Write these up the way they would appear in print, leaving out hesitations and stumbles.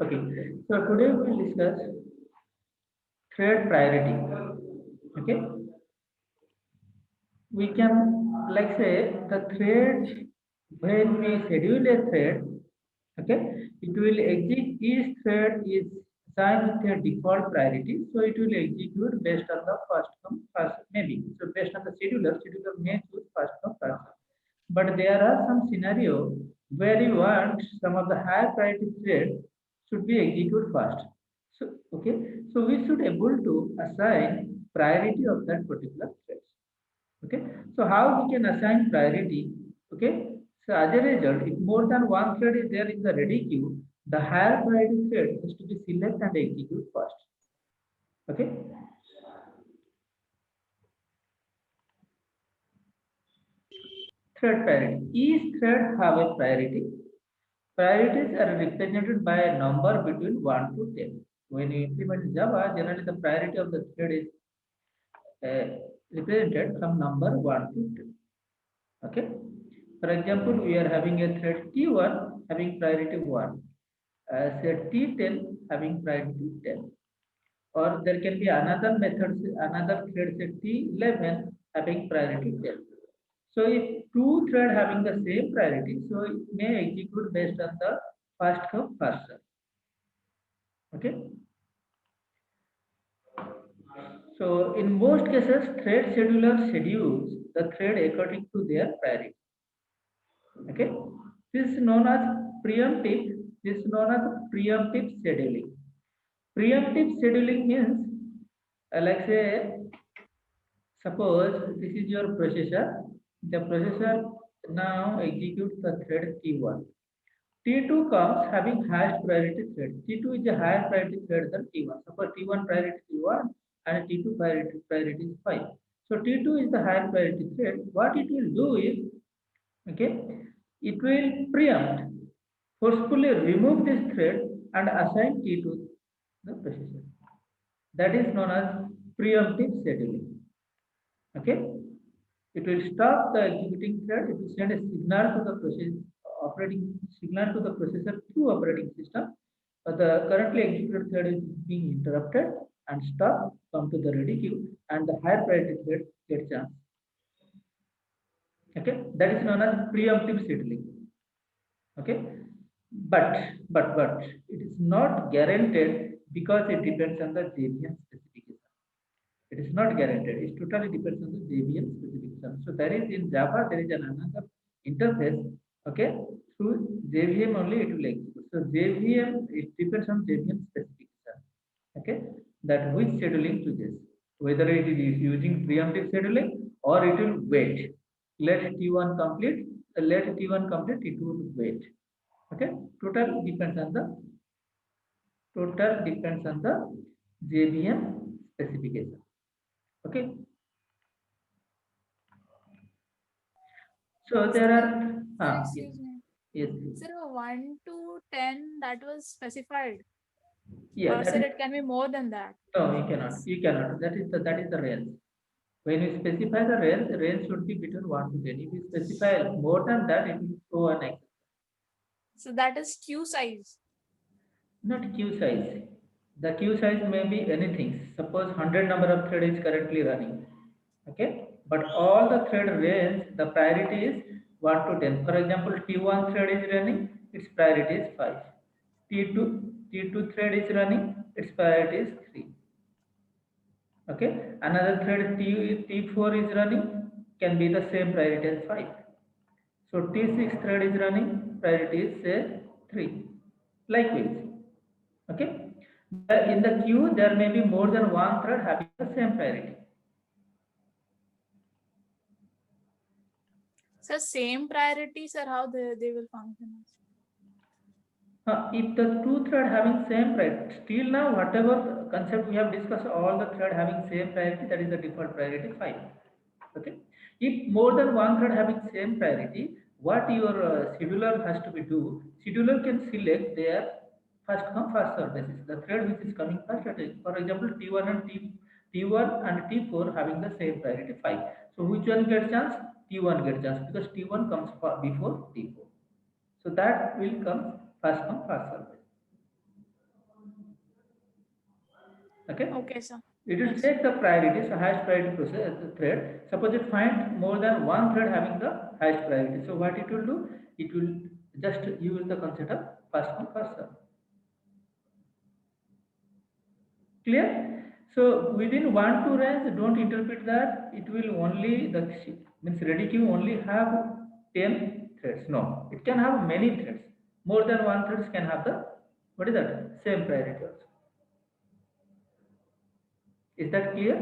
Okay, so today we will discuss thread priority. Okay, we can like say the thread when we schedule a thread. Okay, it will execute each thread is assigned with a default priority, so it will execute based on the first come first maybe. So based on the scheduler may choose first come first serve. But there are some scenario where you want some of the higher priority thread should be executed first. So okay, so we should able to assign priority of that particular thread. Okay, so how we can assign priority? Okay, so as a result, if more than one thread is there in the ready queue, the higher priority thread has to be select and execute first. Okay, thread priority. Each thread have a priority. Priorities are represented by a number between 1 to 10. When you implement Java, generally the priority of the thread is uh, represented from number 1 to 10. Okay. For example, we are having a thread T1 having priority 1, say T10 having priority 10. Or there can be another method, another thread say T11 having priority 10. So if two thread having the same priority, so it may execute based on the first come first serve. Okay. So in most cases, thread scheduler schedules the thread according to their priority. Okay. This is known as preemptive. This is known as preemptive scheduling. Preemptive scheduling means, like say, suppose this is your processor. The processor now executes the thread T1. T2 comes having highest priority thread. T2 is a higher priority thread than T1. Suppose T1 priority is 1 and T2 priority is 5. So T2 is the higher priority thread. What it will do is, okay, it will preempt, forcefully remove this thread and assign T2 the processor. That is known as preemptive scheduling. Okay, it will stop the executing thread. It will send a signal to the process operating signal to the processor through operating system. The currently executed thread is being interrupted and stop, come to the ready queue, and the higher priority thread gets chance. Okay, that is known as preemptive scheduling. Okay, but it is not guaranteed because it depends on the JVM specification. It is not guaranteed. It totally depends on the JVM specification. So there is in Java there is another interface. Okay, through JVM only it will execute. So JVM it depends on JVM specification. Okay, that which scheduling chooses, whether it is using preemptive scheduling or it will wait. Let T1 complete. Let T1 complete. It will wait. Okay, total depends on the JVM specification. Okay, so there are Sir, yes, excuse me. yes, Sir, 1 to 10 that was specified. yeah, that Sir, is it can be more than that. no, Yes. you cannot. That is the range. When you specify the range should be between 1 to 10. If you specify more than that, it will throw an X. So that is queue size. Not queue size. The queue size may be anything. Suppose 100 number of thread is currently running. Okay, but all the thread range, the priority is 1 to 10. For example, T1 thread is running, its priority is 5. T2 thread is running, its priority is 3. Okay, another thread T4 is running, can be the same priority as 5. So T6 thread is running, priority is say 3. Likewise, okay, in the queue there may be more than one thread having the same priority. So same priorities are how they will function. If the two thread having same priority, still now whatever concept we have discussed, all the thread having same priority, that is the default priority 5. Okay. If more than one thread having same priority, what your scheduler has to be do? Scheduler can select their first come first serve basis. The thread which is coming first, for example, T1 and T4 having the same priority 5. So which one gets chance? T1 gets chance because T1 comes before T4. So that will come first serve. Okay. Okay, sir. It will Yes. check the priority, so highest priority process thread. Suppose it finds more than one thread having the highest priority. So what it will do? It will just use the concept of first come first serve. Clear? So within 1 2 range, don't interpret that it will only the means ready queue only have 10 threads. No, it can have many threads. More than one threads can have the what is that? Same priority also. Is that clear?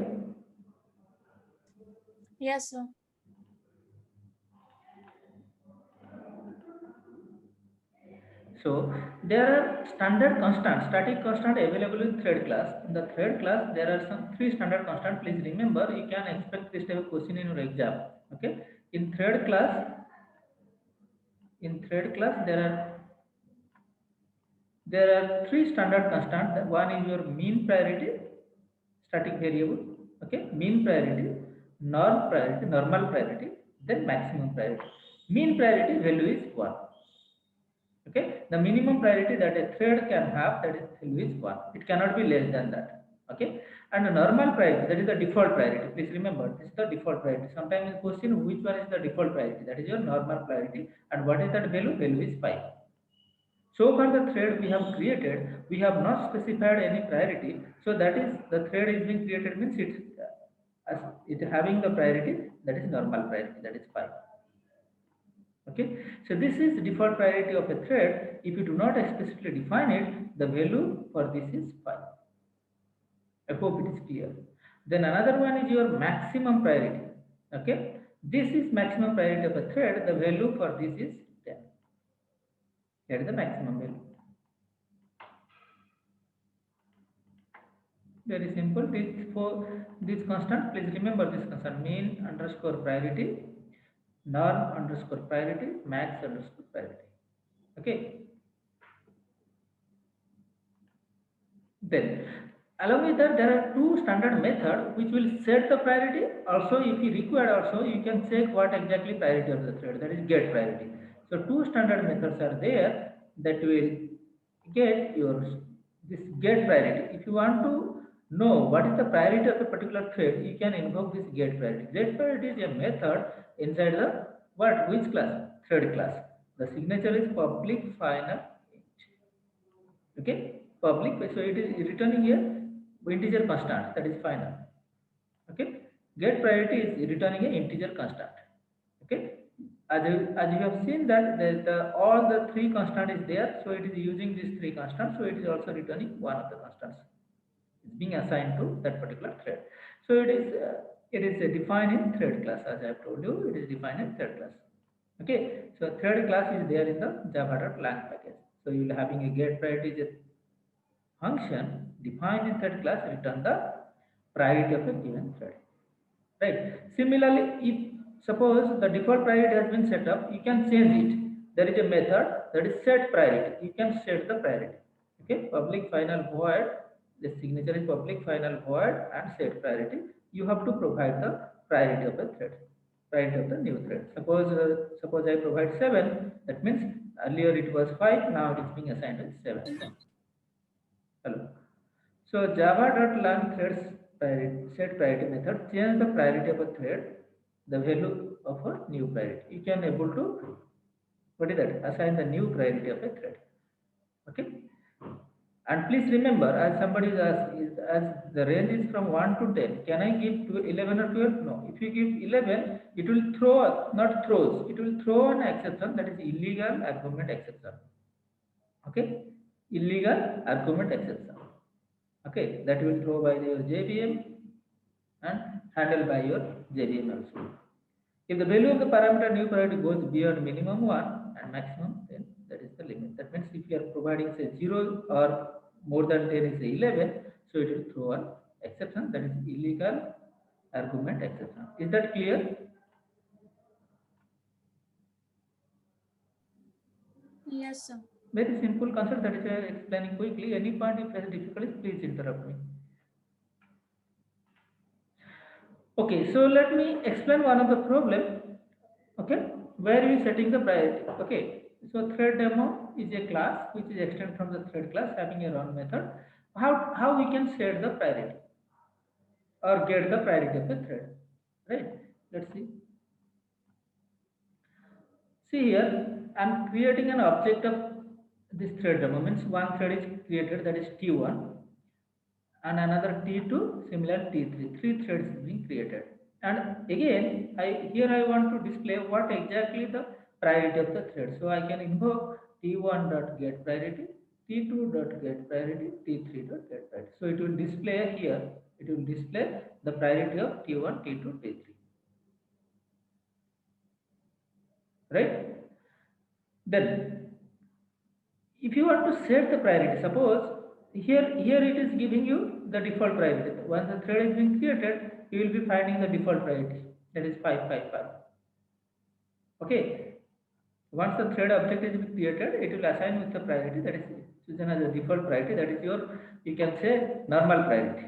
Yes, sir. So there are standard constants, static constant available in thread class. In the thread class, there are some three standard constants. Please remember, you can expect this type of question in your exam. Okay. In thread class, there are three standard constants. One is your mean priority, static variable. Okay, mean priority, normal priority, then maximum priority. Mean priority value is 1. Okay, the minimum priority that a thread can have, that is value is 1. It cannot be less than that. Okay, and the normal priority, that is the default priority. Please remember, this is the default priority. Sometimes in question, which one is the default priority? That is your normal priority, and what is that value? Value is 5. So far the thread we have created, we have not specified any priority. So that is the thread is being created means it's having the priority, that is normal priority, that is 5. Okay, so this is default priority of a thread. If you do not explicitly define it, the value for this is 5. I hope it is clear. Then another one is your maximum priority. Okay, this is maximum priority of a thread. The value for this is 10. That is the maximum value. Very simple. This constant, please remember this constant, mean underscore priority, norm underscore priority, max underscore priority. Okay. Then, along with that, there are two standard methods which will set the priority. Also, if you require, also you can check what exactly priority of the thread. That is get priority. So, two standard methods are there that will get your this get priority. If you want to know what is the priority of a particular thread, you can invoke this get priority. Get priority is a method inside the which class? Thread class. The signature is public final int. Okay, public. So it is returning here integer constant, that is final. Okay, get priority is returning an integer constant. Okay, as you have seen that all the three constant is there, so it is using these three constants, so it is also returning one of the constants. It's being assigned to that particular thread. So it is defined in thread class, as I have told you. It is defined in thread class. Okay, so thread class is there in the java.lang package. So you will having a get priority is a function defined in thread class return the priority of a given thread. Right. Similarly, if suppose the default priority has been set up, you can change it. There is a method that is set priority. You can set the priority. Okay, public final void. The signature is public final void and set priority. You have to provide the priority of the thread, priority of the new thread. Suppose I provide 7. That means earlier it was 5. Now it is being assigned as 7. Hello. So java.learn threads set priority method change the priority of a thread, the value of a new priority. You can able to what is that? Assign the new priority of a thread. Okay. And please remember, as somebody is asked, as the range is from 1 to 10, can I give to 11 or 12? No. If you give 11, it will throw, not throws, it will throw an exception, that is illegal argument exception. Okay. Illegal argument exception. Okay, that will throw by your JVM and handled by your JVM also. If the value of the parameter new priority goes beyond minimum 1 and maximum, then that is the limit. That means if you are providing say 0 or more than 10 is 11, so it will throw an exception, that is illegal argument exception. Is that clear? Yes, sir. Very simple concept, that is explaining quickly. Any point if has difficulties, please interrupt me. Okay, so let me explain one of the problem. Okay, where you setting the priority. Okay, so thread demo is a class which is extended from the thread class having a run method. how we can set the priority or get the priority of the thread, right? Let's see. See here, I'm creating an object of this thread demo. Means one thread is created, that is T1, and another T2, similar T3. Three threads is being created. And again, here I want to display what exactly the priority of the thread. So I can invoke T1 dot get priority, T2 dot get priority, T3 dot get priority. So it will display here. It will display the priority of T1, T2, T3. Right? Then if you want to set the priority, suppose here it is giving you the default priority. Once the thread is being created, you will be finding the default priority, that is 555. Okay. Once the thread object is created, it will assign with the priority that is chosen as a default priority, that is your, you can say, normal priority.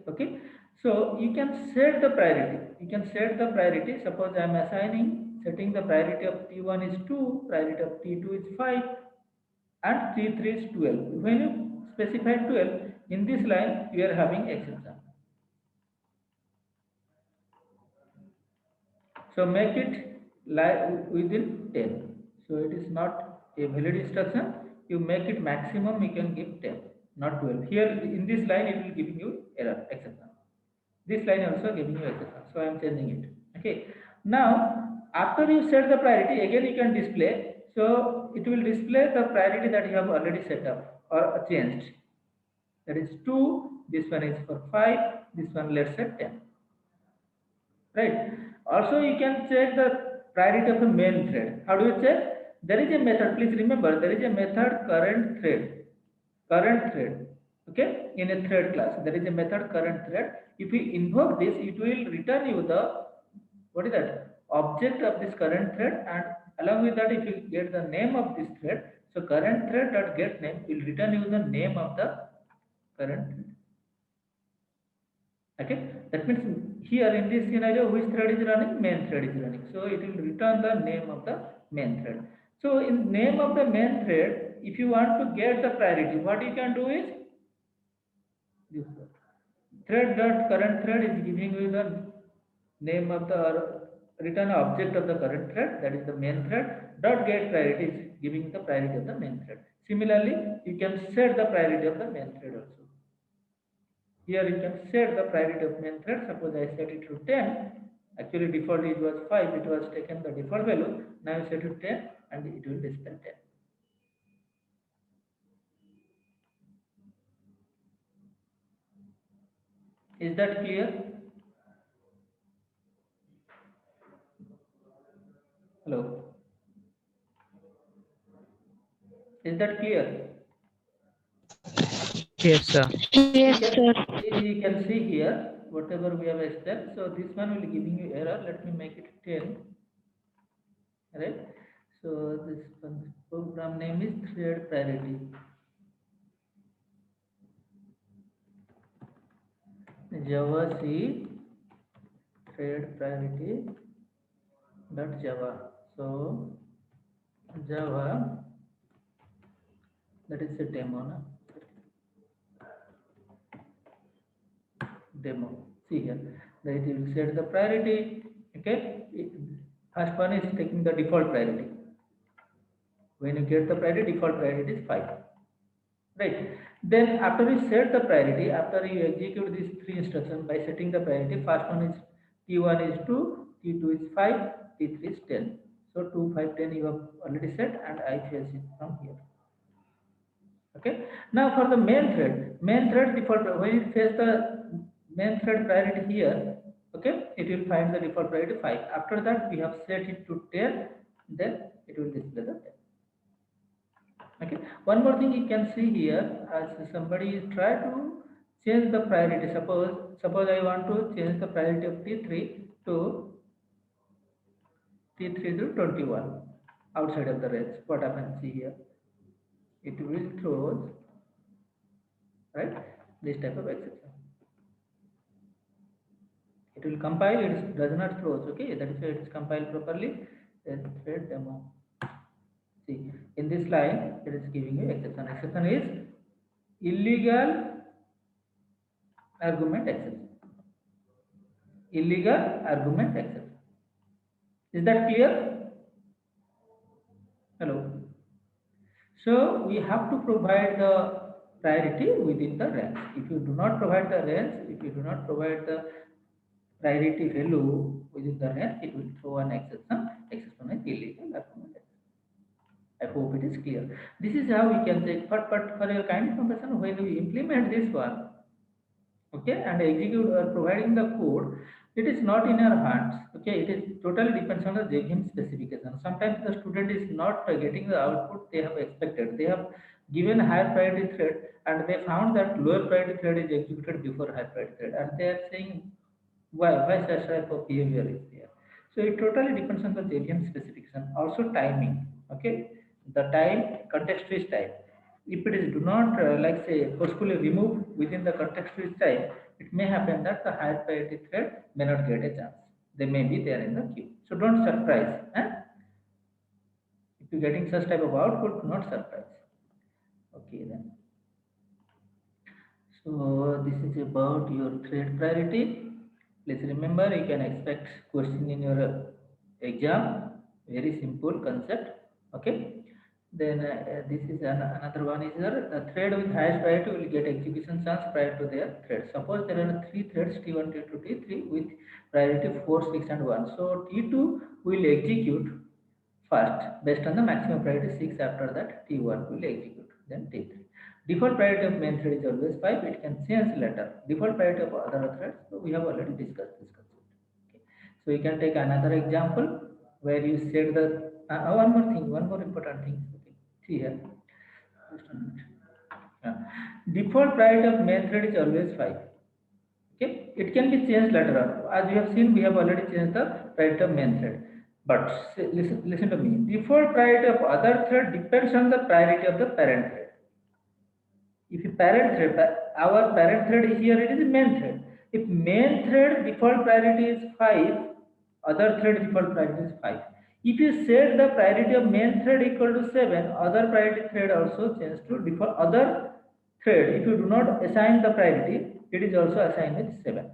Okay. So you can set the priority. You can set the priority. Suppose I am setting the priority of T1 is 2, priority of T2 is 5, and T3 is 12. When you specify 12, in this line you are having exception. So make it lie within 10. So it is not a valid instruction. You make it maximum, you can give 10, not 12. Here in this line it will giving you error, exception. This line also giving you exception. So I am changing it. Okay. Now after you set the priority, again you can display. So it will display the priority that you have already set up or changed. That is 2. This one is for 5. This one let's say 10. Right. Also you can check the priority of the main thread. How do you check? There is a method. Please remember, there is a method current thread. Current thread. Okay. In a thread class, there is a method current thread. If you invoke this, it will return you the, what is that, object of this current thread, and along with that, if you get the name of this thread, so current thread dot get name will return you the name of the current thread. Okay, that means here in this scenario, which thread is running? Main thread is running. So it will return the name of the main thread. So in name of the main thread, if you want to get the priority, what you can do is this one. Thread dot current thread is giving you the name of the, or return object of the current thread, that is the main thread. Dot get priority is giving the priority of the main thread. Similarly, you can set the priority of the main thread also. Here you can set the priority of main thread. Suppose I set it to 10. Actually default it was 5. It was taken the default value. Now I set it to 10 and it will display 10. Is that clear? Hello. Is that clear? Yes, sir. Yes, sir. You can see here whatever we have explained. So this one will giving you error. Let me make it 10. Right. So this one, program name is thread priority. Java C thread priority dot Java. So Java, that is a demo. Na? Demo. See here, that it will set the priority. Okay, first one is taking the default priority. When you get the priority, default priority is 5. Right. Then after you set the priority, after you execute these 3 instructions by setting the priority, first one is T1 is 2, T2 is 5, T3 is 10. So 2, 5, 10 you have already set, and I fetch it from here. Okay. Now for the main thread default, when it fetch the main thread priority here, okay, it will find the default priority 5. After that, we have set it to 10, then it will display the 10. Okay. One more thing you can see here, as somebody try to change the priority. Suppose I want to change the priority of T3 to T3 to 21 outside of the range. What happens? See here, it will throw, right, this type of exception. It will compile, it does not throws. Okay, that is why it is compiled properly. Then thread demo. See, in this line, it is giving you exception. Exception is illegal argument exception. Illegal argument exception. Is that clear? Hello. So we have to provide the priority within the range. If you do not provide the range, if you do not provide the priority value within the range, it will throw an exception. Exception is illegal argument. I hope it is clear. This is how we can check. But for your kind information, when we implement this one, okay, and execute or providing the code, it is not in our hands. Okay, it is totally depends on the JVM specification. Sometimes the student is not getting the output they have expected. They have given higher priority thread and they found that lower priority thread is executed before high priority thread, and they are saying why such type of behavior is there. So it totally depends on the JVM specification. Also timing. Okay, the time, context switch time. If it is do not like say forcefully removed within the context switch time, it may happen that the higher priority thread may not get a chance. They may be there in the queue. So don't surprise. Eh? If you're getting such type of output, do not surprise. Okay then. So this is about your thread priority. Please remember, you can expect question in your exam. Very simple concept. Okay. Then this is another one is here. The thread with highest priority will get execution chance prior to their thread. Suppose there are three threads T1, T2, T3 with priority 4, 6 and 1. So T2 will execute first based on the maximum priority 6. After that T1 will execute. Then T3. Default priority of main thread is always 5. It can change later. Default priority of other threads. So we have already discussed this concept. Okay. So you can take another example where you set the one more thing, one more important thing. Okay. See here. Just a minute. Default priority of main thread is always 5. Okay. It can be changed later on. As you have seen, we have already changed the priority of main thread. But listen to me. Default priority of other thread depends on the priority of the parent thread. If a parent thread, our parent thread is here, it is a main thread. If main thread default priority is 5, other thread default priority is 5. If you set the priority of main thread equal to 7, other priority thread also changes to default other thread. If you do not assign the priority, it is also assigned with 7.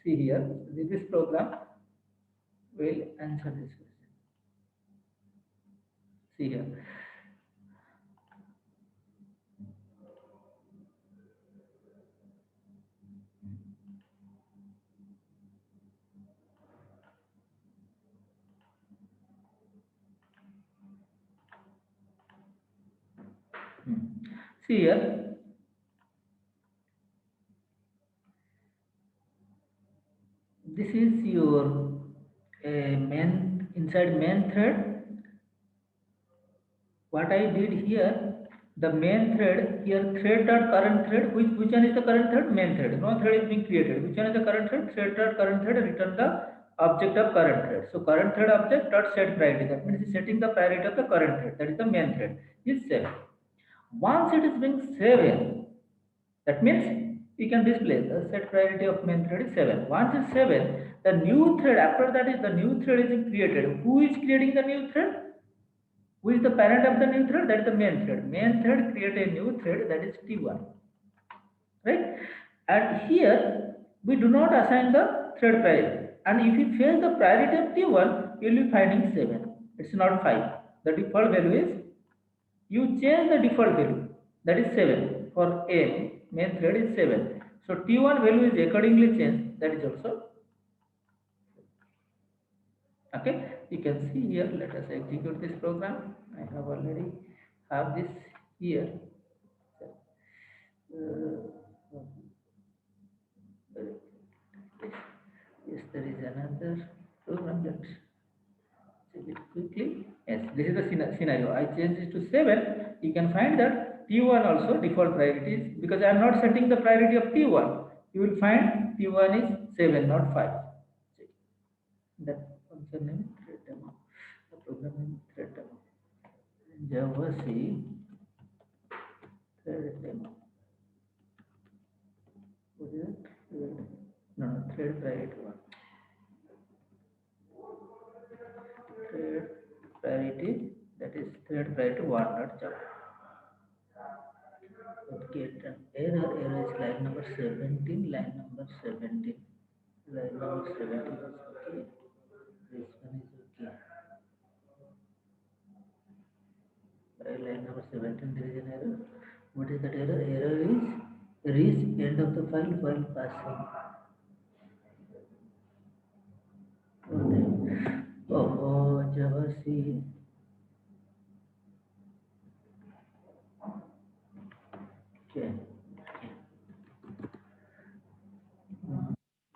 See here, this program will answer this question. See here. See here. This is your main inside main thread. What I did here, the main thread here thread dot current thread. Which one is the current thread? Main thread. No thread is being created. Which one is the current thread? Thread dot current thread return the object of current thread. So current thread object dot set priority. That means setting the priority of the current thread. That is the main thread. Is 7. Once it is being 7, that means you can display the set priority of main thread is 7. Once it's 7, the new thread after that is the new thread is being created. Who is creating the new thread? Who is the parent of the new thread? That is the main thread. Main thread create a new thread, that is T1. Right? And here we do not assign the thread priority. And if you fail the priority of T1, you will be finding 7. It's not 5. The default value is, you change the default value, that is 7. For A, main thread is 7. So T1 value is accordingly changed, that is also. Okay, you can see here. Let us execute this program. I have already have this here. Yes, there is another program. Let's check it quickly. Yes, this is the scenario. I changed it to 7. You can find that T1 also default priority is, because I am not setting the priority of T1. You will find T1 is 7, not 5. Check. That function name is thread demo. The program name is thread demo. Java C thread demo. What is it? No, thread priority 1. Thread priority, that is thread priority 1, not Java. Let's get an error. Error is line number 17. Line number 17. Line number 17 is okay. This one is okay. By line number 17 there is an error. What is that error? Error is reach end of the file while passing. Okay. Oh, Java C. Okay.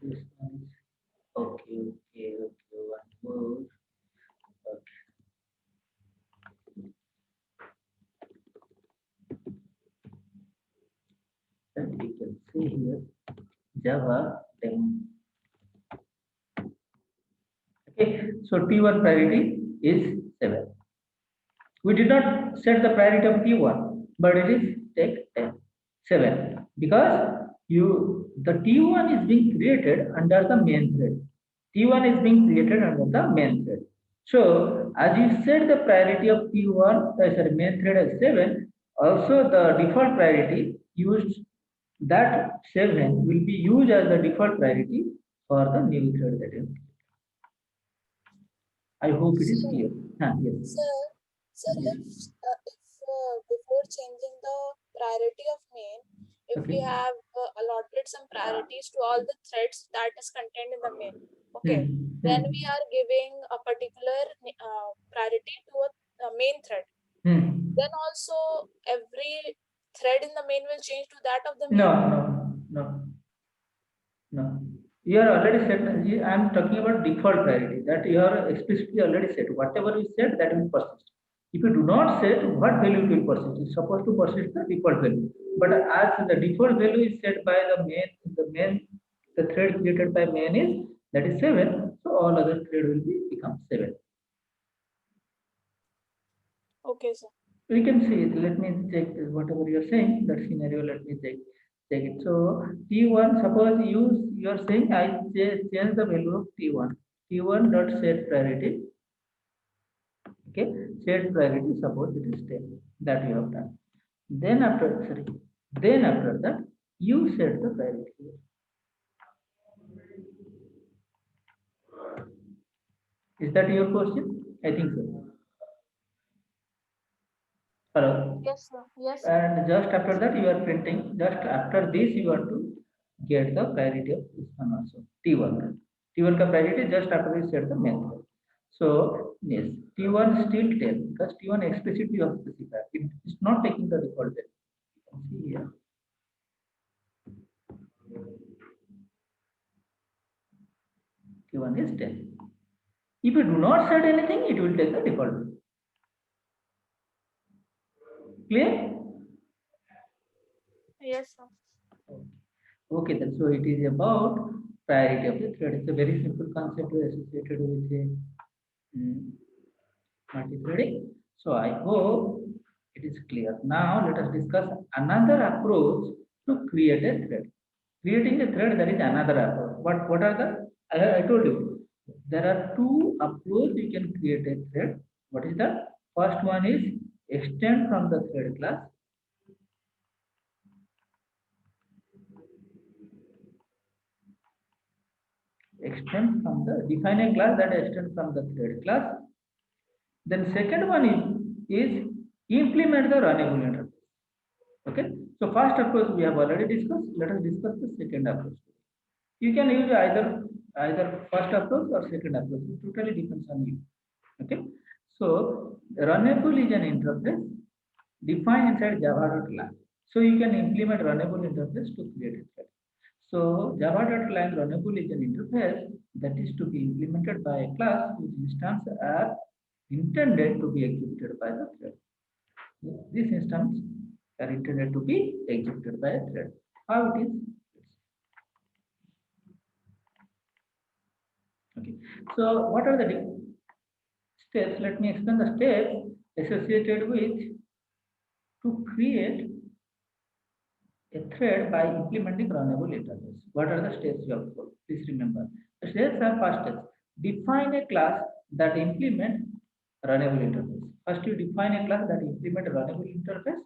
This one is okay, okay, okay. One more. Okay. And we can see here Java demo. Okay, so T1 priority is 7. We did not set the priority of T1, but it is take 10, 7 because the T1 is being created under the main thread. T1 is being created under the main thread. So as you set the priority of T1, sorry, main thread as 7, also the default priority used that 7 will be used as the default priority for the new thread that is. I hope it is clear. Yes. Sir, if before changing the priority of main, if we Okay. have allotted some priorities to all the threads that is contained in the main, okay, then we are giving a particular priority to a main thread. Then also every thread in the main will change to that of the main. No. You are already set. I am talking about default priority that you are explicitly already set. Whatever you set, that will persist. If you do not set, what value it will persist? It's supposed to persist the default value. But as the default value is set by the thread created by main is that is 7. So all other thread will become 7. Okay, sir. We can see it. Let me check whatever you are saying. That scenario, let me check it. So T1, suppose you are saying I change the value of T1. T1 dot set priority. Okay, set priority, suppose it is 10. That you have done. Then after that, you set the priority here. Is that your question? I think so. Hello. Yes, sir. Yes. And just after that you are printing. Just after this you have to get the priority of this one also. T1. T1 ka priority just after you set the main thread. So yes, T1 still 10 because T1 explicitly you have specified. It is not taking the default value. You can see here. T1 is 10. If you do not set anything, it will take the default value. Clear? Yes, sir. Okay, then so it is about priority of the thread. It's a very simple concept associated with a multi-threading. So I hope it is clear. Now let us discuss another approach to create a thread. Creating a thread, that is another approach. What are the? I told you there are two approaches you can create a thread. What is the first one is extend from the thread class. Extend from the define a class that extends from the thread class. Then second one is implement the runnable interface. Okay. So first approach we have already discussed. Let us discuss the second approach. You can use either first approach or second approach. It totally depends on you. Okay. So runnable is an interface defined inside Java.lang. So you can implement runnable interface to create a thread. So Java.lang runnable is an interface that is to be implemented by a class whose instance are intended to be executed by the thread. This instance are intended to be executed by a thread. How it is? Okay. So what are the steps? Let me explain the steps associated with to create a thread by implementing runnable interface. What are the steps you have to follow? Please remember. The steps are first steps. Define a class that implement runnable interface. First you define a class that implement a runnable interface,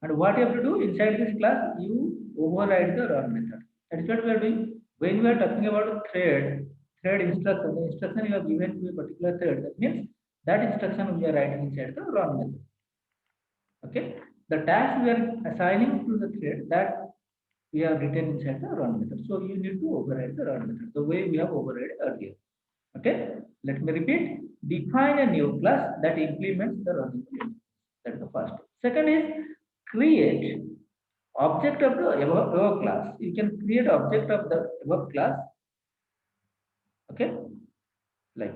And what you have to do inside this class, you override the run method. That is what we are doing. When we are talking about thread instruction, the instruction you have given to a particular thread, that means that instruction we are writing inside the run method. Okay. The task we are assigning to the thread, that we have written inside the run method. So you need to override the run method the way we have overridden earlier. Okay. Let me repeat. Define a new class that implements the running element. That is the first. Second is create object of the above class. You can create object of the above class. Okay. Like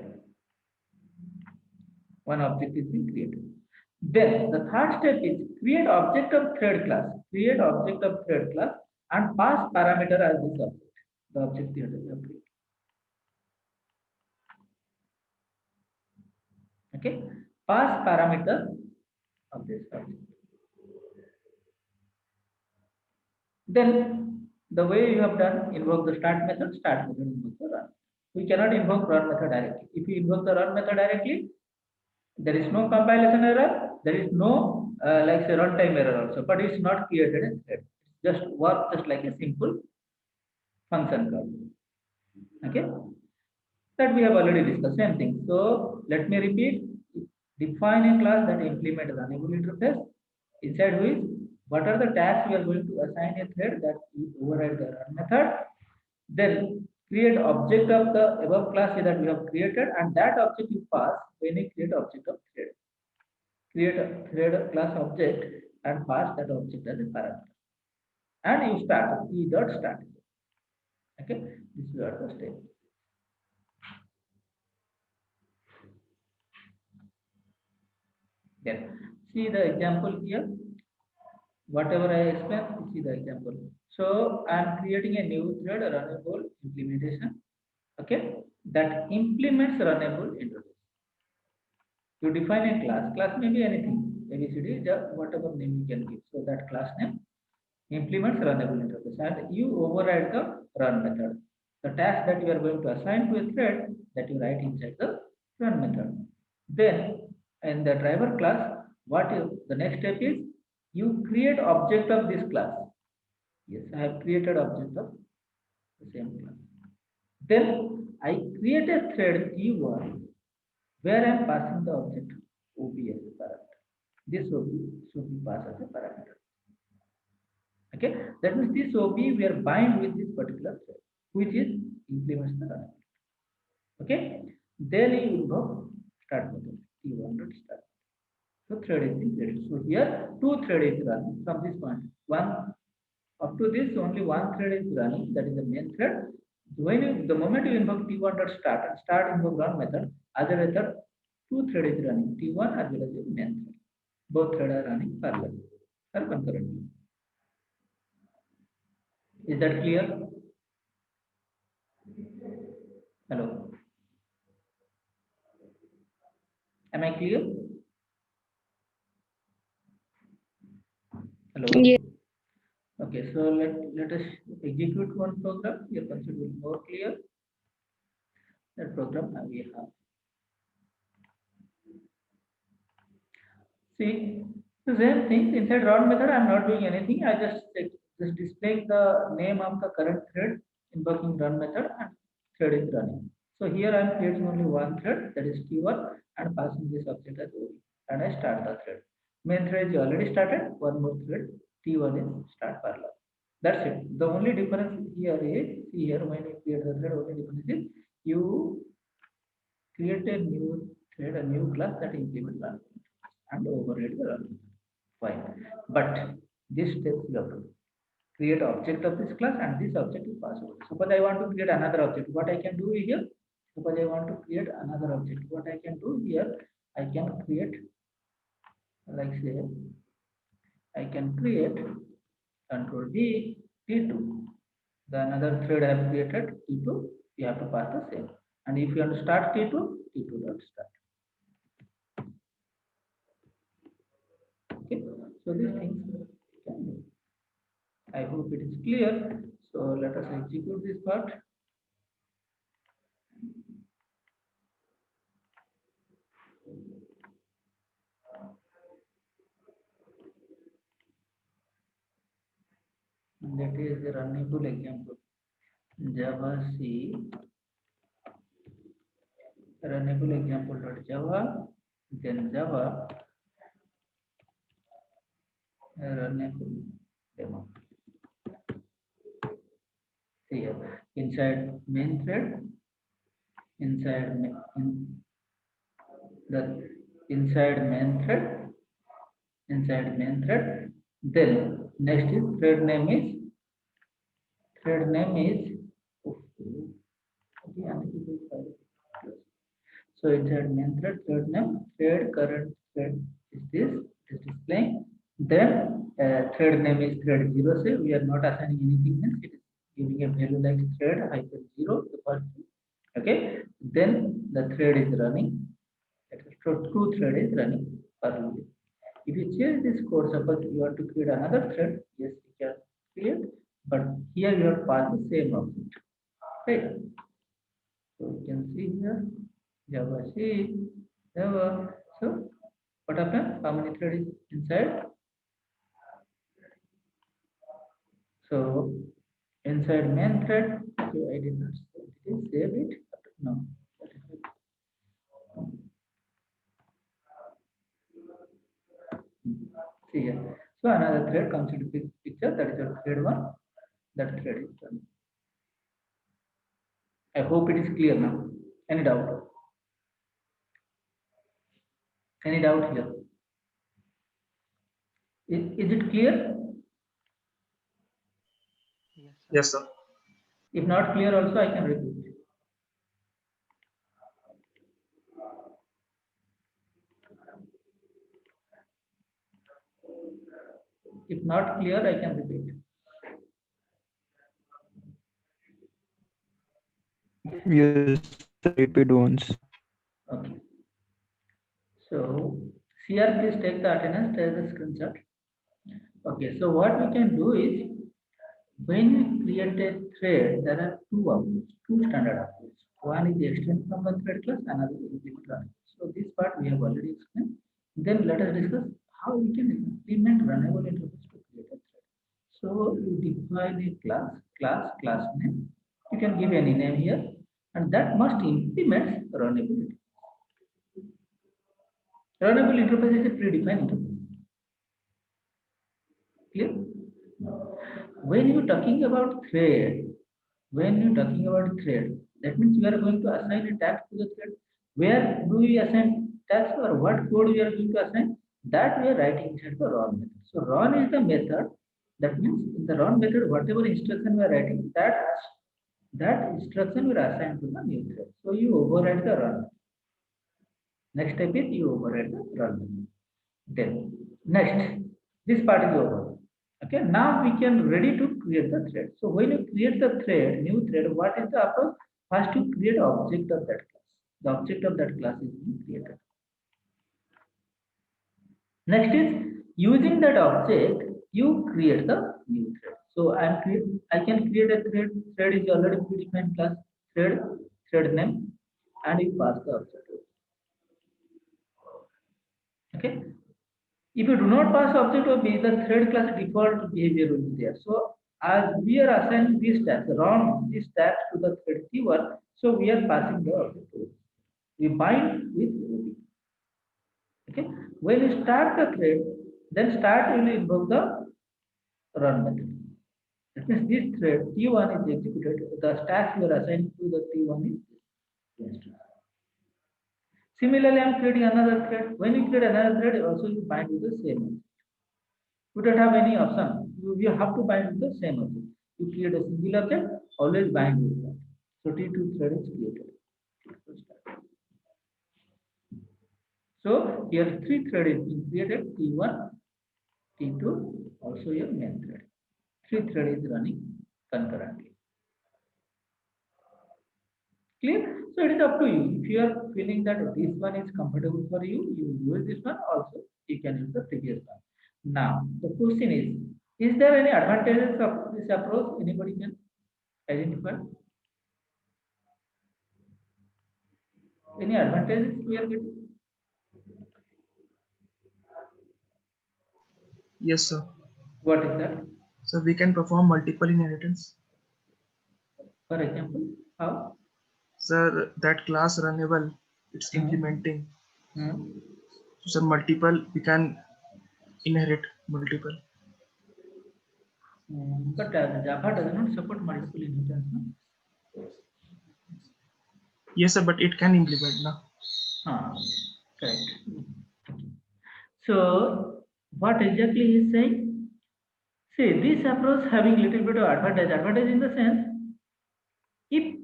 one object is being created. Then the third step is create object of thread class. Create object of thread class and pass parameter as this object. The object here that we have created. Okay. Pass parameter of this object. Then the way you have done, invoke the start method invoke the run. We cannot invoke run method directly. If you invoke the run method directly, there is no compilation error, there is no like say runtime error also, but it's not created a thread. Just work just like a simple function call. Okay, that we have already discussed. Same thing. So let me repeat. Define a class that implements runnable interface, inside which what are the tasks we are going to assign a thread that you override the run method. Then create object of the above class that we have created, and that object you pass when you create object of thread. Create a thread class object and pass that object as a parameter. And you start e dot start. Okay, this is the step. Then see the example here. Whatever I explained, see the example. So I am creating a new thread, a runnable implementation. Okay, that implements runnable interface. You define a class. Class may be anything. ABCD, whatever name you can give. So that class name implements runnable interface, and you override the run method. The task that you are going to assign to a thread that you write inside the run method. Then in the driver class, the next step is you create object of this class. Yes, I have created object of the same class. Then I create a thread T1 where I am passing the object OB as a parameter. This OB should be passed as a parameter. Okay, that means this OB we are bind with this particular thread, which is implements the run. Okay, then you invoke start method T1 dot start. So thread is being created. So here two thread is running from this point. One up to this only one thread is running, that is the main thread. When the moment you invoke T1 dot start and start invoke run method, other method two thread is running T1 as well as the main thread. Both thread are running parallel or concurrently. Is that clear? Hello. Am I clear? Hello. Yeah. Okay, so let us execute one program. Your concept will be more clear. That program we have. See, the same thing inside run method. I am not doing anything. I just displaying the name of the current thread invoking run method and thread is running. So here I am creating only one thread, that is T1, and passing this object as OB, and I start the thread. Main thread is already started. One more thread T1 is start parallel. That's it. The only difference here is, see here when you create the thread, only difference is you create a new thread, a new class that implements run and override the run. Fine. But this step you have to create object of this class, and this object is passed over. Suppose I want to create another object. What I can do here? Suppose I want to create another object. What I can do here? I can create, like say, I can create control D T2. The another thread I have created T2. You have to pass the same. And if you want to start T2, T2 dot start. Okay, so these things can do. I hope it is clear. So let us execute this part. that is a runnable example. Java C runnable example.java, then Java runnable demo. Here inside main thread, inside main thread, then next is thread name is so inside main thread name, thread current thread is this, is displaying. Then thread name is thread 0. Say we are not assigning anything, means it is giving a value like thread -0, the first two. Okay, then the thread is running. So two thread is running parallelly. If you change this code, suppose you want to create another thread, yes, you can create, but here you have passed the same object, right? So you can see here Java C, Java. So what happened? How many thread is inside? So inside main thread, so I did not save it. No. See here. So another thread comes into picture, that is your thread 1. That thread is done. I hope it is clear now. Any doubt? Any doubt here? Is it clear? Yes, sir. If not clear also, I can repeat. If not clear, I can repeat. Yes, repeat once. Okay. So, CR, please take the attendance, take the screenshot. Okay, so what we can do is, when we create a thread, there are two objects, two standard objects. One is the extend from the thread class, another is implement run. So this part we have already explained. Then let us discuss how we can implement runnable interface to create a thread. So you define a class name. You can give any name here, and that must implement runnable interface. Runnable interface is a predefined interface. Clear? When you're talking about thread, that means we are going to assign a tag to the thread. Where do we assign tags, or what code we are going to assign? That we are writing inside the run method. So run is the method. That means in the run method, whatever instruction we are writing, that instruction will assign to the new thread. So you override the run. Next step is you override the run. Then next, this part is over. Okay, now we can ready to create the thread. So when you create the thread, new thread, what is the approach? First to create object of that class. The object of that class is being created. Next is using that object, you create the new thread. So I can create a thread. Thread is already predefined class. Thread name, and you pass the object. Okay. If you do not pass object of B, the thread class default behavior will be there. So as we are assigning these tags, run these tags to the thread T1, so we are passing the object. We bind with OB. Okay. When you start the thread, then start will invoke the run method. That means this thread T1 is executed. The stack you are assigned to the T1 is this. Similarly, I am creating another thread. When you create another thread, also you bind with the same object. You don't have any option. You have to bind with the same object. You create a single object, always bind with that. So T2 thread is created. So here three thread is being created, T1, T2, also your main thread. Three thread is running concurrently. Clear? So it is up to you. If you are feeling that this one is comfortable for you, you use this one. Also, you can use the previous one. Now, the question is there any advantages of this approach? Anybody can identify? Any advantages we are getting? Yes, sir. What is that? So we can perform multiple inheritance. For example, how? Sir, that class runnable, it's implementing. Hmm. So multiple, we can inherit multiple. But Java does not support multiple inheritance. No? Yes, sir, but it can implement now. Correct. So, what exactly he is saying? See, this approach having little bit of advantage. Advantage in the sense, if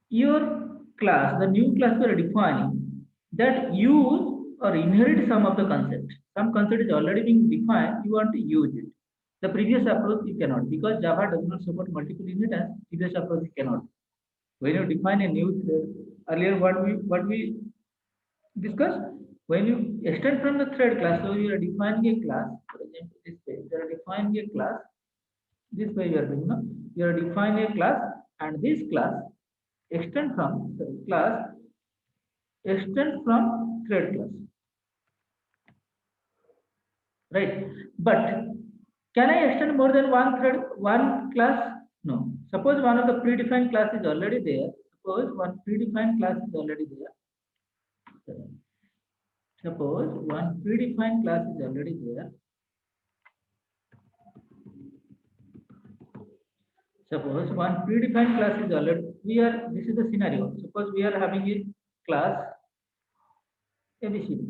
your class, the new class you are defining, that use or inherit some of the concept. Some concept is already being defined, you want to use it. The previous approach you cannot, because Java does not support multiple inheritance. Previous approach you cannot. When you define a new thread, earlier what we discussed, when you extend from the thread class, so you are defining a class. For example, this way you are defining a class. This way you are doing, no? You are defining a class, and this class extend from class extend from thread class, right? But can I extend more than one thread, one class? No. Suppose one of the predefined class is already there. Suppose one predefined class is already there. Suppose one predefined class is already there. Suppose one predefined class is already, this is the scenario. Suppose we are having a class ABCD.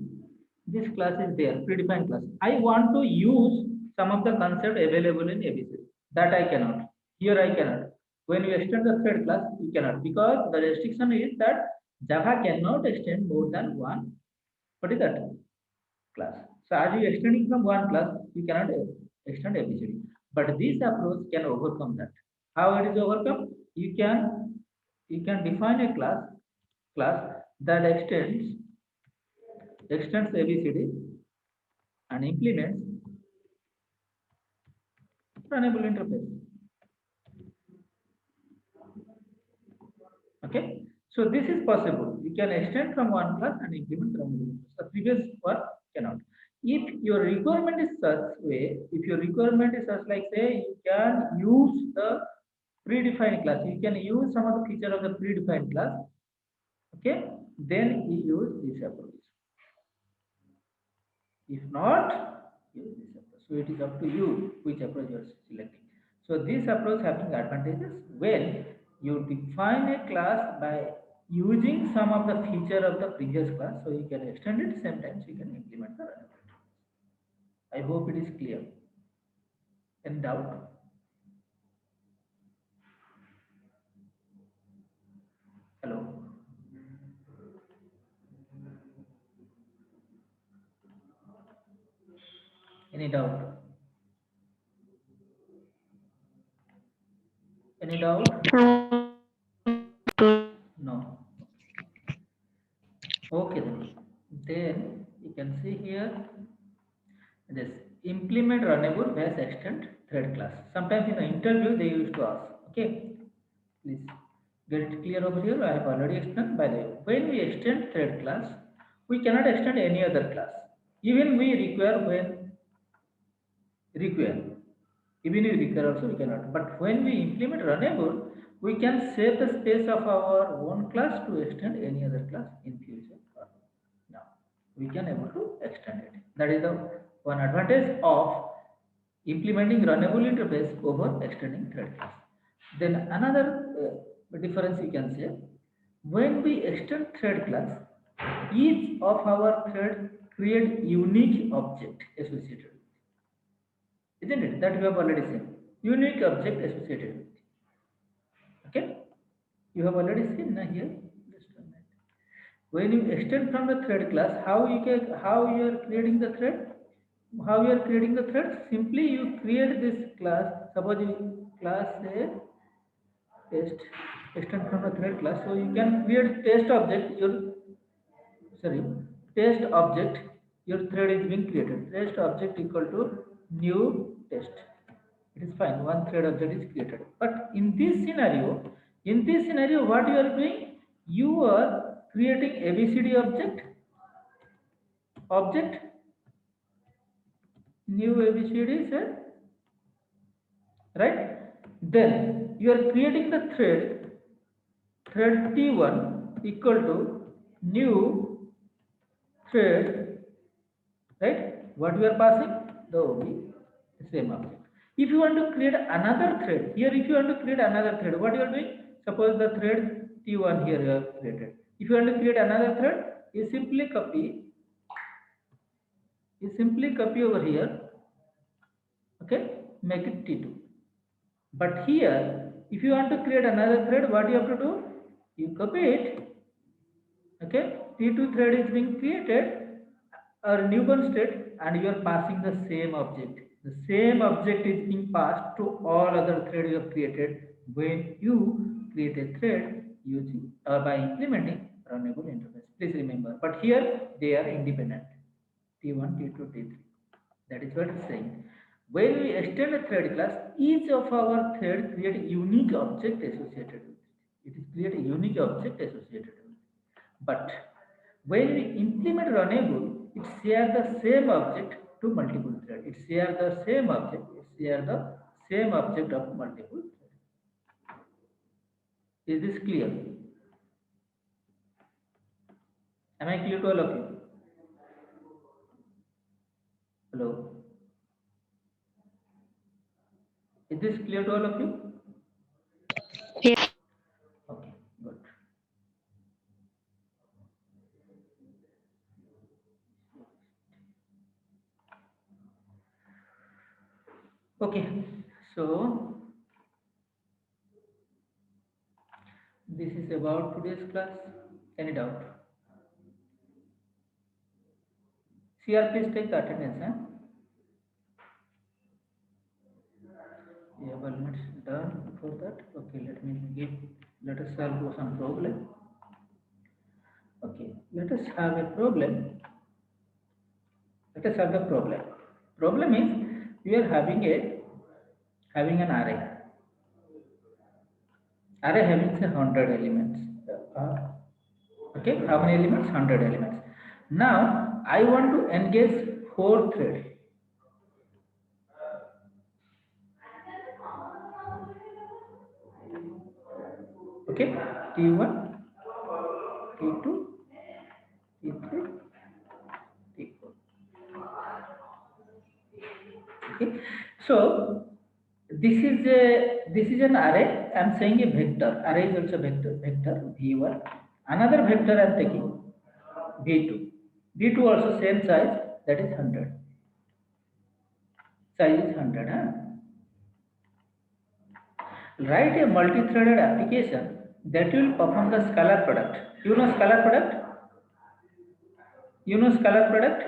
This class is there, predefined class. I want to use some of the concept available in ABCD. That I cannot. Here I cannot. When you extend the thread class, you cannot, because the restriction is that Java cannot extend more than one. What is that? Class. So as you extending from one class, you cannot extend ABCD. But this approach can overcome that. How it is overcome? You can define a class that extends ABCD and implements runnable interface. Okay, so this is possible. You can extend from one class and implement runnable interface. The previous one cannot. If your requirement is such way, if your requirement is such like say you can use the predefined class, you can use some of the feature of the predefined class. Okay, then you use this approach. If not, use this approach. So it is up to you which approach you are selecting. So this approach having advantages when you define a class by using some of the feature of the previous class, so you can extend it, same time you can implement the runnable. I hope it is clear. Any doubt? Hello. Any doubt? Any doubt? No. Okay then. Then you can see here this implement runnable has extend thread class. Sometimes in the interview they used to ask. Okay, please get it clear over here. I have already explained. By the way, when we extend thread class, we cannot extend any other class. Even we require when require. Even if require also we cannot. But when we implement runnable, we can save the space of our own class to extend any other class in future. Now we can able to extend it. That is the one advantage of implementing runnable interface over extending thread class. Then another difference you can say, when we extend thread class, each of our thread create unique object associated with it. Isn't it? That we have already seen. Unique object associated with it. Okay? You have already seen here. Just a minute. When you extend from the thread class, how you are creating the thread? How you are creating the thread? Simply you create this class. Suppose you class say test, extend from the thread class. So you can create test object. Test object. Your thread is being created. Test object equal to new test. It is fine. One thread object is created. But in this scenario, what you are doing? You are creating ABCD object, new ABCD say right? Then you are creating the thread T1 equal to new thread, right? What we are passing? The OB, the same object. If you want to create another thread, here if you want to create another thread, what you are doing? Suppose the thread T1 here you have created. If you want to create another thread, you simply copy over here, okay, make it T2. But here, if you want to create another thread, what you have to do? You copy it, okay, T2 thread is being created, or newborn state, and you are passing the same object. The same object is being passed to all other threads you have created when you create a thread using or by implementing runnable interface. Please remember, but here they are independent. T1, T2, T3. That is what it's saying. When we extend a thread class, each of our thread create a unique object associated with it. It is create a unique object associated with it. But when we implement runnable, it shares the same object to multiple threads. It shares the same object. It shares the same object of multiple threads. Is this clear? Am I clear to all of you? Hello? Is this clear to all of you? Yes. Okay, good. Okay, so this is about today's class. Any doubt? CR, please take the attendance. Huh? Yeah, 1 minute done for that. Okay, let us solve some problem. Okay, let us have a problem. Let us have a problem. Problem is we are having an array. Array having say 100 elements. Okay, how many elements? 100 elements. Now I want to engage 4 threads. Okay, T1, T2, T3, T4. Okay, so this is an array. I am saying a vector. Array is also vector V1. Another vector I am taking V2. V2 also same size, that is 100. Size is 100. Huh? Write a multi-threaded application that will perform the scalar product. You know scalar product? You know scalar product?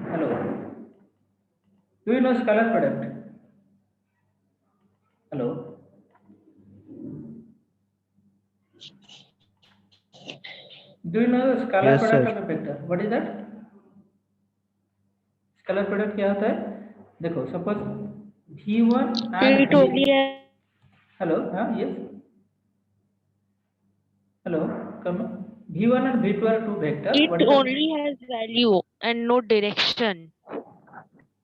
Hello. Do you know scalar product? Hello. Do you know the scalar Yes, product sir. of a vector? What is that? Scalar product क्या होता है? देखो suppose V1 and It only has hello हाँ yes hello come V1 and V2 are two vectors. What it is only has value and no direction.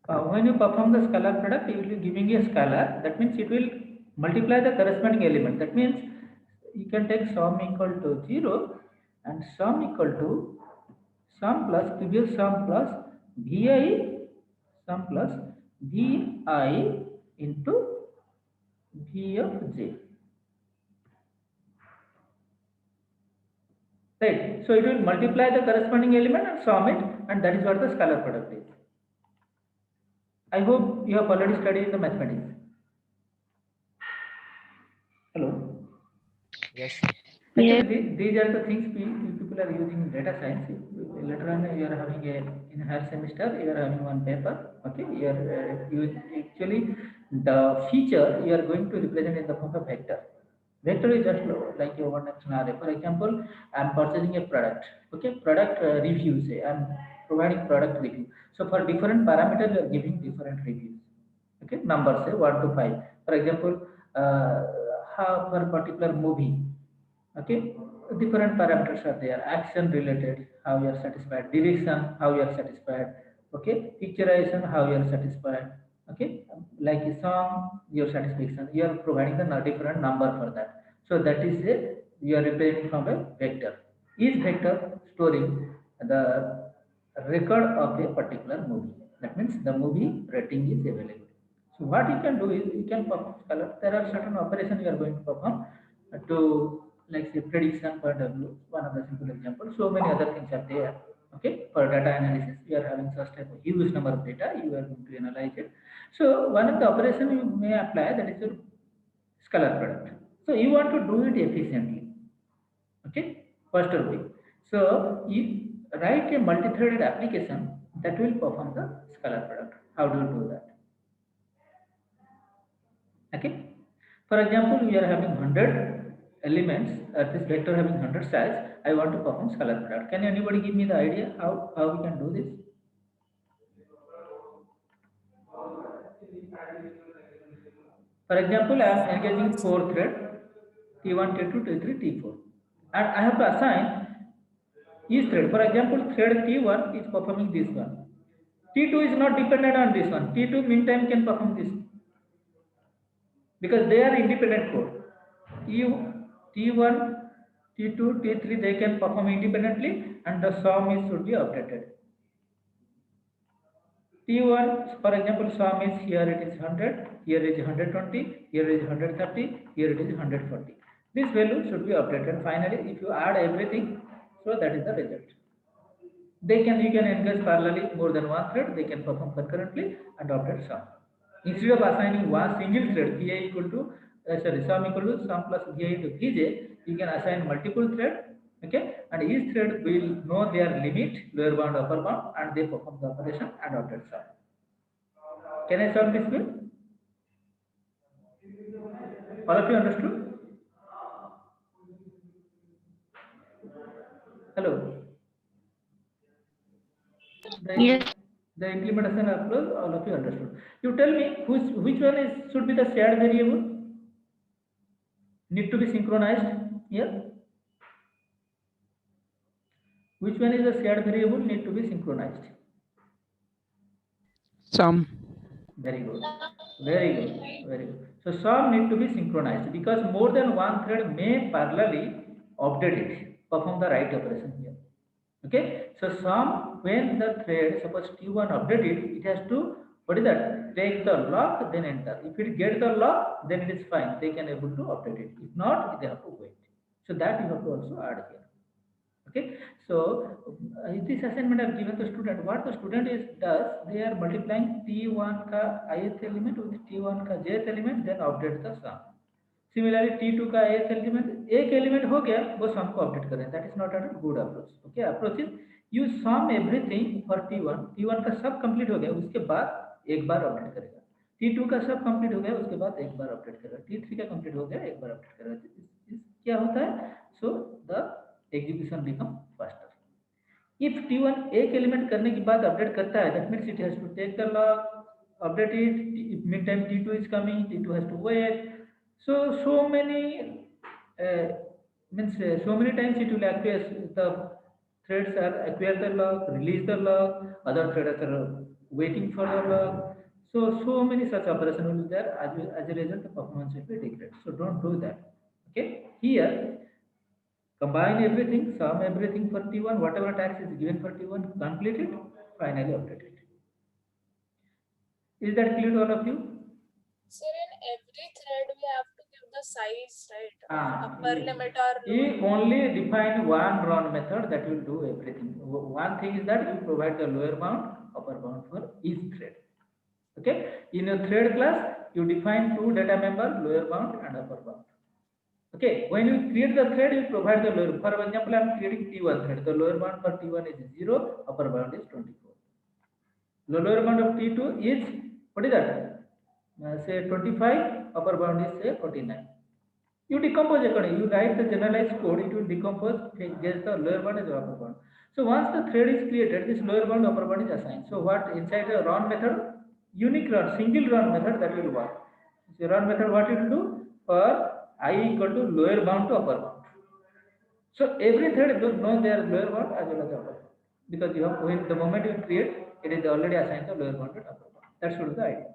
When you perform the scalar product, you will be giving a scalar. That means it will multiply the corresponding element. That means you can take sum equal to 0 and sum equal to sum plus previous sum plus Vi sum plus Vi into V of j. Right. So it will multiply the corresponding element and sum it, and that is what the scalar product is. I hope you have already studied the mathematics. Hello. Yes. Actually, these are the things people are using in data science. Later on, you are having in her semester, you are having one paper. Okay, you actually the feature you are going to represent in the form of vector. Vector is just like your one-dimensional array. For example, I am purchasing a product. Okay, product review. Say I am providing product review. So for different parameters, you are giving different reviews. Okay, numbers say 1 to 5. For example, how for a particular movie. Okay, different parameters are there. Action related, how you are satisfied. Direction, how you are satisfied. Okay, picturization, how you are satisfied. Okay, like a song, your satisfaction, you are providing the different number for that. So that is a, you are representing from a vector. Each vector storing the record of a particular movie. That means the movie rating is available. So what you can do is you can perform color. There are certain operations you are going to perform to, like say, prediction point of view. One of the simple example. So many other things are there. Okay, for data analysis, you are having such type of huge number of data. You are going to analyze it. So one of the operation you may apply, that is your scalar product. So you want to do it efficiently. Okay, first way. So you write a multi-threaded application that will perform the scalar product. How do you do that? Okay, for example, we are having 100 elements, this vector having 100 styles. I want to perform scalar product. Can anybody give me the idea how we can do this? For example, I am engaging 4 thread T1, T2, T3, T4, and I have to assign each thread. For example, thread T1 is performing this one. T2 is not dependent on this one. T2 meantime can perform this because they are independent code. T1, T2, T3 they can perform independently, and the sum is should be updated. T1, for example, sum is here it is 100, here is 120, here is 130, here it is 140. This value should be updated. Finally, if you add everything, so that is the result. You can engage parallelly more than one thread. They can perform concurrently and update sum. Instead of assigning one single thread, Vi equal to sum equal to sum plus Vi into Vj, you can assign multiple thread. Okay, and each thread will know their limit, lower bound, upper bound, and they perform the operation and update sum. Can I solve this way? All of you understood? Hello. Yes. The implementation approach, all of you understood. You tell me which one should be the shared variable? Need to be synchronized here. Which one is the shared variable need to be synchronized? Sum. Very good. Very good. Very good. So sum need to be synchronized because more than one thread may parallelly update it, perform the right operation here. Okay. So sum, when the thread, suppose T1 updated, it has to, what is that? Take the lock, then enter. If it gets the lock, then it is fine. They can able to update it. If not, they have to wait. So that you have to also add here. Okay, so this assignment I have given the student. What the student does, they are multiplying T1 ka ith element with T1 ka jth element, then update the sum. Similarly, T2 का एक element हो गया, वो सम को update करें. That is not a good approach. Okay, approach is you sum everything for T1. T1 का सब complete हो गया, उसके बाद एक बार अपडेट करेगा. T2 का सब कंप्लीट हो गया, उसके बाद एक बार अपडेट करेगा. T3 का कंप्लीट हो गया, एक बार अपडेट करेगा. क्या होता है? So the execution become faster. If T1 एक एलिमेंट करने के बाद अपडेट करता है, that means it has to take the log, update it. Meantime T2 is coming, T2 has to wait. So many so many times it will acquire, the threads are acquire the log, release the log, other threads are waiting for the log. So many such operations will be there. As a result, the performance will be degraded. So don't do that. Okay, here combine everything, sum everything for T1, whatever task is given for T1, complete it, finally update it. Is that clear to all of you? Sir, in every thread we have to give the size, right? Upper Yes. limit or You only define one run method that will do everything. One thing is that you provide the lower bound, upper bound for each thread. Okay, in a thread class, you define two data members, lower bound and upper bound. Okay, when you create the thread, you provide the lower. For example, I am creating T1 thread. The lower bound for T1 is 0, upper bound is 24. The lower bound of T2 is, what is that? Say 25, upper bound is say 49. You decompose accordingly. You write the generalized code, it will decompose, guess the lower bound is upper bound. So once the thread is created, this lower bound, upper bound is assigned. So what inside the run method, unique run, single run method that will work. So run method, what it will do? For I equal to lower bound to upper bound. So every thread will know their lower bound as well as upper bound. Because you have, when the moment you create, it is already assigned the lower bound to upper bound. That should be the idea.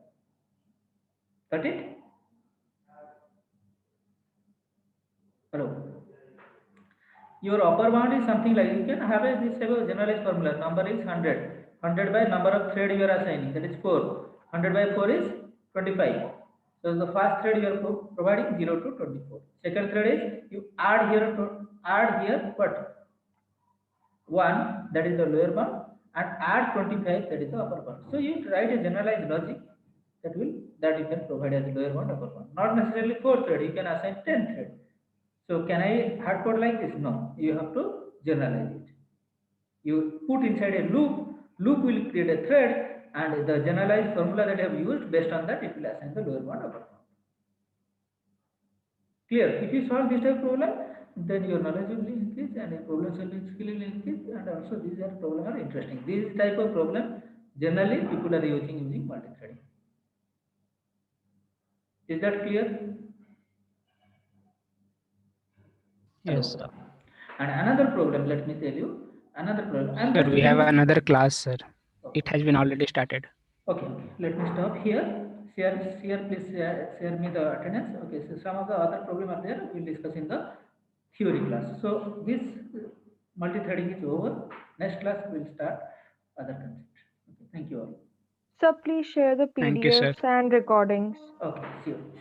Got it? Hello. Your upper bound is something like, you can have this type of generalized formula. Number is 100. 100 by number of thread you are assigning, that is 4. 100 by 4 is 25. So the first thread you are providing 0 to 24. Second thread is you add here what? 1, that is the lower bound, and add 25, that is the upper bound. So you write a generalized logic that you can provide as lower bound, upper bound. Not necessarily 4 thread, you can assign 10 thread. So can I hard code like this? No, you have to generalize it. You put inside a loop will create a thread, and the generalized formula that I have used, based on that it will assign the lower bound, upper bound. Clear? If you solve this type of problem, then your knowledge will increase and your problem solving skill will increase, and also these problems are interesting. These type of problem generally people are using multi-threading. Is that clear? Yes, Hello? And another problem, let me tell you, another problem. sir. We have another class, sir. Okay. It has been already started. Okay, let me stop here. Please share me the attendance. Okay, so some of the other problem are there. We'll discuss in the theory class. So this multi-threading is over. Next class we'll start other concepts. Okay, thank you all. Sir, please share the Thank you, sir. PDFs and recordings. Okay, see you.